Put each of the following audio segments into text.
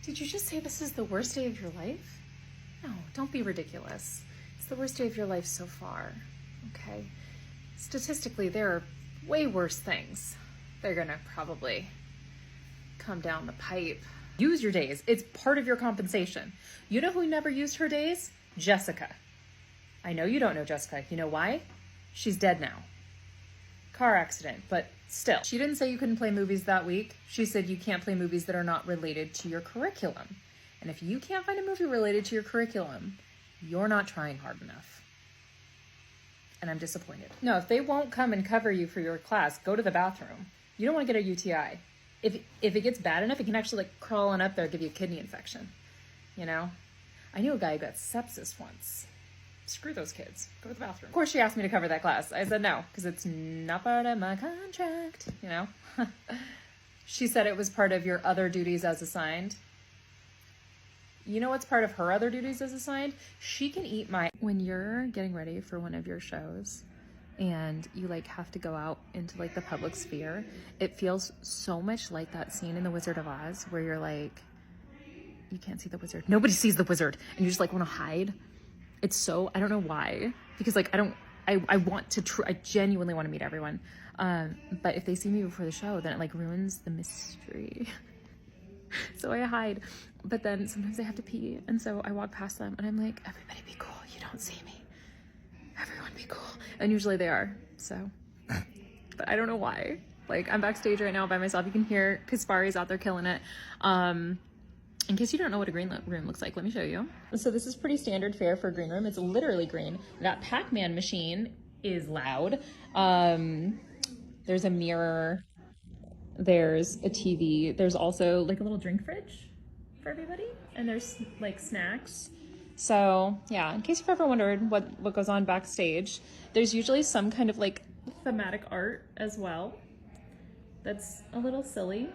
Did you just say this is the worst day of your life? No, don't be ridiculous. It's the worst day of your life so far, okay? Statistically, there are way worse things. They're gonna probably come down the pipe. Use your days. It's part of your compensation. You know who never used her days? Jessica. I know you don't know Jessica. You know why? She's dead now. Car accident, but still. She didn't say you couldn't play movies that week. She said you can't play movies that are not related to your curriculum. And if you can't find a movie related to your curriculum, you're not trying hard enough. And I'm disappointed. No, if they won't come and cover you for your class, go to the bathroom. You don't want to get a UTI. If it gets bad enough, it can actually like crawl on up there and give you a kidney infection. You know? I knew a guy who got sepsis once. Screw those kids. Go to the bathroom. Of course she asked me to cover that class. I said no, because it's not part of my contract, you know? She said it was part of your other duties as assigned. You know what's part of her other duties as assigned? She can eat my... When you're getting ready for one of your shows and you like have to go out into like the public sphere, it feels so much like that scene in The Wizard of Oz where you're like, you can't see the wizard. Nobody sees the wizard. And you just like want to hide. It's so, I don't know why, because like, I want to, I genuinely want to meet everyone. But if they see me before the show, then it like ruins the mystery. So I hide, but then sometimes I have to pee. And so I walk past them and I'm like, everybody be cool. You don't see me. Everyone be cool. And usually they are. So, but I don't know why. Like I'm backstage right now by myself. You can hear Kaspari's out there killing it. In case you don't know what a green room looks like, let me show you. So this is pretty standard fare for a green room. It's literally green. That Pac-Man machine is loud. There's a mirror. There's a TV. There's also like a little drink fridge for everybody. And there's like snacks. So yeah, in case you've ever wondered what goes on backstage, there's usually some kind of like thematic art as well. That's a little silly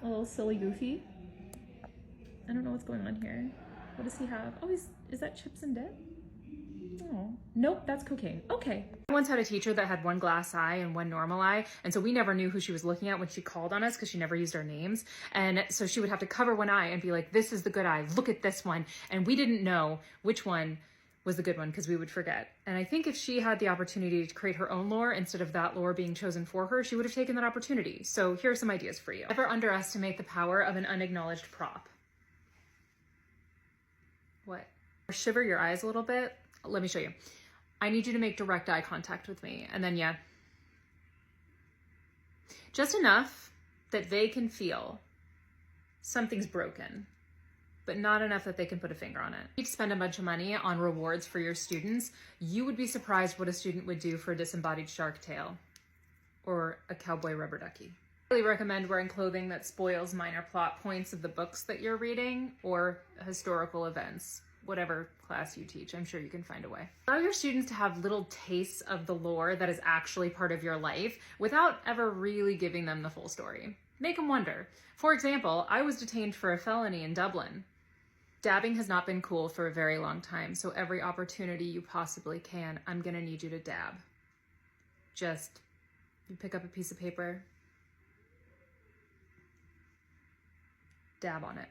goofy. I don't know what's going on here. What does he have? Oh, is that chips and dip? Oh, nope, that's cocaine. Okay. I once had a teacher that had one glass eye and one normal eye. And so we never knew who she was looking at when she called on us because she never used our names. And so she would have to cover one eye and be like, this is the good eye. Look at this one. And we didn't know which one was the good one because we would forget. And I think if she had the opportunity to create her own lore instead of that lore being chosen for her, she would have taken that opportunity. So here are some ideas for you. Never underestimate the power of an unacknowledged prop. What? Shiver your eyes a little bit. Let me show you. I need you to make direct eye contact with me. And then, yeah. Just enough that they can feel something's broken, but not enough that they can put a finger on it. If you spend a bunch of money on rewards for your students, you would be surprised what a student would do for a disembodied shark tail or a cowboy rubber ducky. I really recommend wearing clothing that spoils minor plot points of the books that you're reading or historical events. Whatever class you teach, I'm sure you can find a way. Allow your students to have little tastes of the lore that is actually part of your life without ever really giving them the full story. Make them wonder. For example, I was detained for a felony in Dublin. Dabbing has not been cool for a very long time, so every opportunity you possibly can, I'm gonna need you to dab. Just, you pick up a piece of paper, dab on it.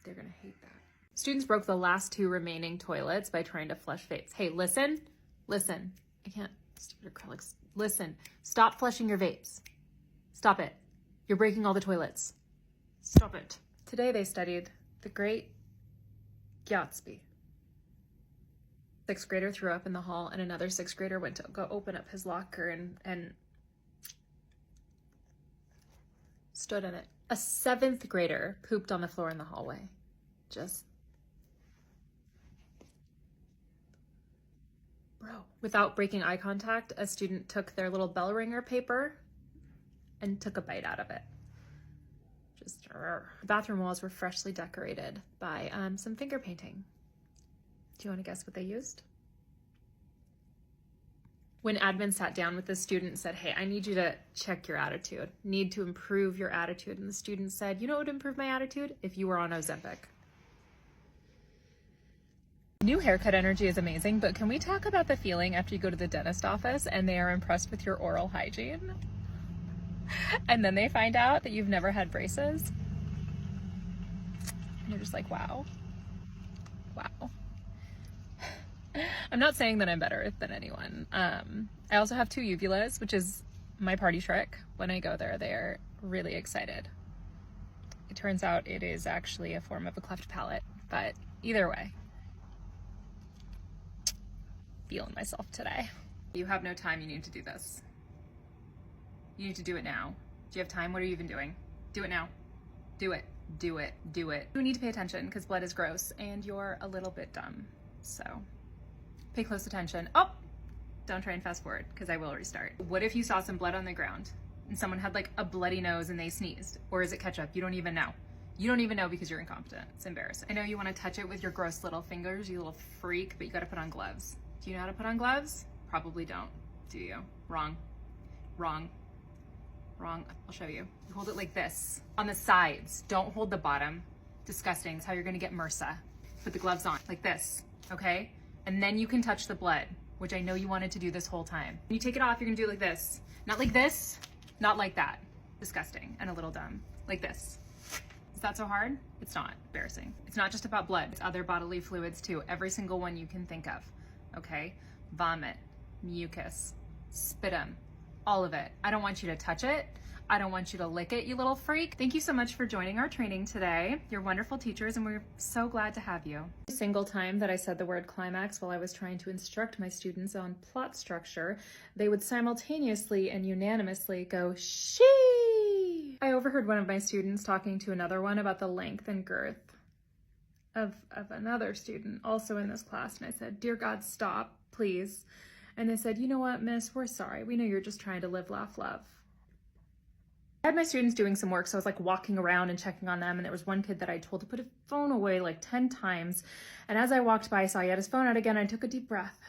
They're gonna hate that. Students broke the last 2 remaining toilets by trying to flush vapes. Hey, listen. I can't, stupid acrylics. Listen, stop flushing your vapes. Stop it. You're breaking all the toilets. Stop it. Today they studied The Great Gatsby. 6th grader threw up in the hall and another 6th grader went to go open up his locker and stood in it. A 7th grader pooped on the floor in the hallway. Just, bro. Without breaking eye contact, a student took their little bell ringer paper and took a bite out of it. Just, the bathroom walls were freshly decorated by some finger painting. Do you want to guess what they used? When admin sat down with the student and said, hey, I need you to check your attitude, need to improve your attitude. And the student said, you know what would improve my attitude? If you were on Ozempic. New haircut energy is amazing, but can we talk about the feeling after you go to the dentist office and they are impressed with your oral hygiene? And then they find out that you've never had braces? And you're just like, wow. Wow. I'm not saying that I'm better than anyone. I also have 2 uvulas, which is my party trick. When I go there, they're really excited. It turns out it is actually a form of a cleft palate, but either way, feeling myself today. You have no time, you need to do this. You need to do it now. Do you have time? What are you even doing? Do it now. Do it, do it, do it. You need to pay attention because blood is gross and you're a little bit dumb. So pay close attention. Oh, don't try and fast forward because I will restart. What if you saw some blood on the ground and someone had like a bloody nose and they sneezed? Or is it ketchup? You don't even know. You don't even know because you're incompetent. It's embarrassing. I know you want to touch it with your gross little fingers, you little freak, but you got to put on gloves. Do you know how to put on gloves? Probably don't. Do you? Wrong. Wrong. Wrong. I'll show you. You hold it like this on the sides. Don't hold the bottom. Disgusting. That's how you're going to get MRSA. Put the gloves on like this. Okay? And then you can touch the blood, which I know you wanted to do this whole time. When you take it off, you're gonna do it like this. Not like this, not like that. Disgusting and a little dumb. Like this. Is that so hard? It's not. Embarrassing. It's not just about blood. It's other bodily fluids too. Every single one you can think of. Okay? Vomit, mucus, sputum, all of it. I don't want you to touch it. I don't want you to lick it, you little freak. Thank you so much for joining our training today. You're wonderful teachers and we're so glad to have you. Every single time that I said the word climax while I was trying to instruct my students on plot structure, they would simultaneously and unanimously go, "She." I overheard one of my students talking to another one about the length and girth of another student also in this class. And I said, "Dear God, stop, please." And they said, "You know what, miss, we're sorry. We know you're just trying to live, laugh, love." I had my students doing some work, so I was like walking around and checking on them, and there was one kid that I told to put his phone away like 10 times. And as I walked by, I saw he had his phone out again, and I took a deep breath.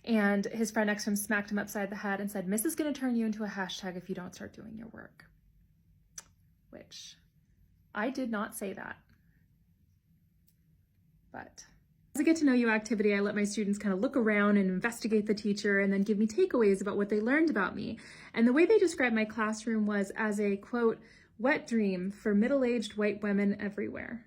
And his friend next to him smacked him upside the head and said, "Miss is gonna turn you into a hashtag if you don't start doing your work." Which I did not say that. But as a get to know you activity, I let my students kind of look around and investigate the teacher and then give me takeaways about what they learned about me. And the way they described my classroom was as a, quote, wet dream for middle-aged white women everywhere.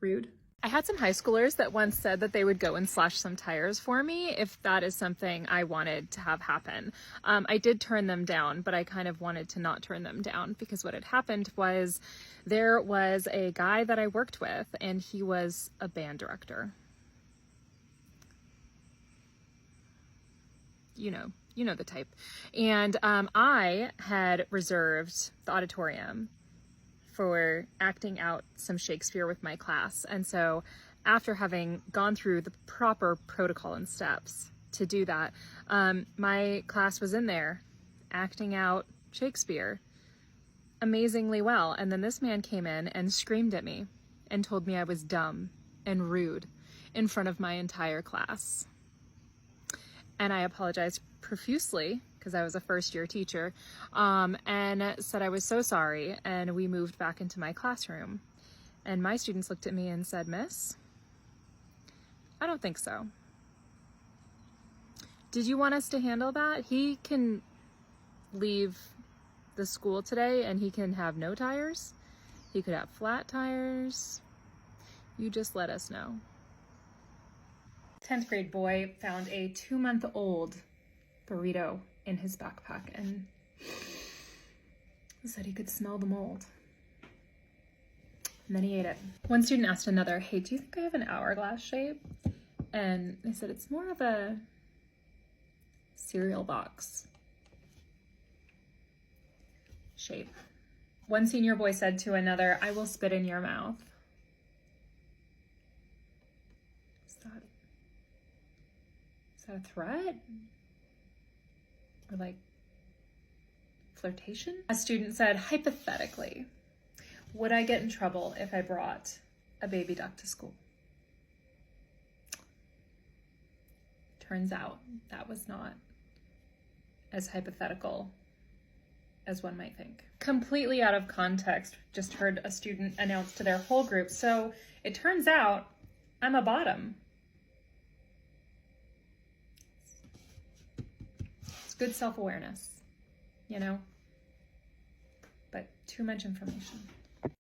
Rude. I had some high schoolers that once said that they would go and slash some tires for me if that is something I wanted to have happen. I did turn them down, but I kind of wanted to not turn them down because what had happened was there was a guy that I worked with and he was a band director. You know the type. And I had reserved the auditorium for acting out some Shakespeare with my class. And so after having gone through the proper protocol and steps to do that, my class was in there acting out Shakespeare amazingly well. And then this man came in and screamed at me and told me I was dumb and rude in front of my entire class. And I apologized profusely because I was a first-year teacher, and said I was so sorry, and we moved back into my classroom. And my students looked at me and said, "Miss, I don't think so. Did you want us to handle that? He can leave the school today and he can have no tires. He could have flat tires. You just let us know." 10th grade boy found a 2-month-old burrito in his backpack and said he could smell the mold. And then he ate it. One student asked another, "Hey, do you think I have an hourglass shape?" And they said, "It's more of a cereal box shape." One senior boy said to another, "I will spit in your mouth." Is that a threat? Or like flirtation? A student said, "Hypothetically, would I get in trouble if I brought a baby duck to school?" Turns out that was not as hypothetical as one might think. Completely out of context, just heard a student announce to their whole group, "So it turns out I'm a bottom." It's good self-awareness, you know? but too much information.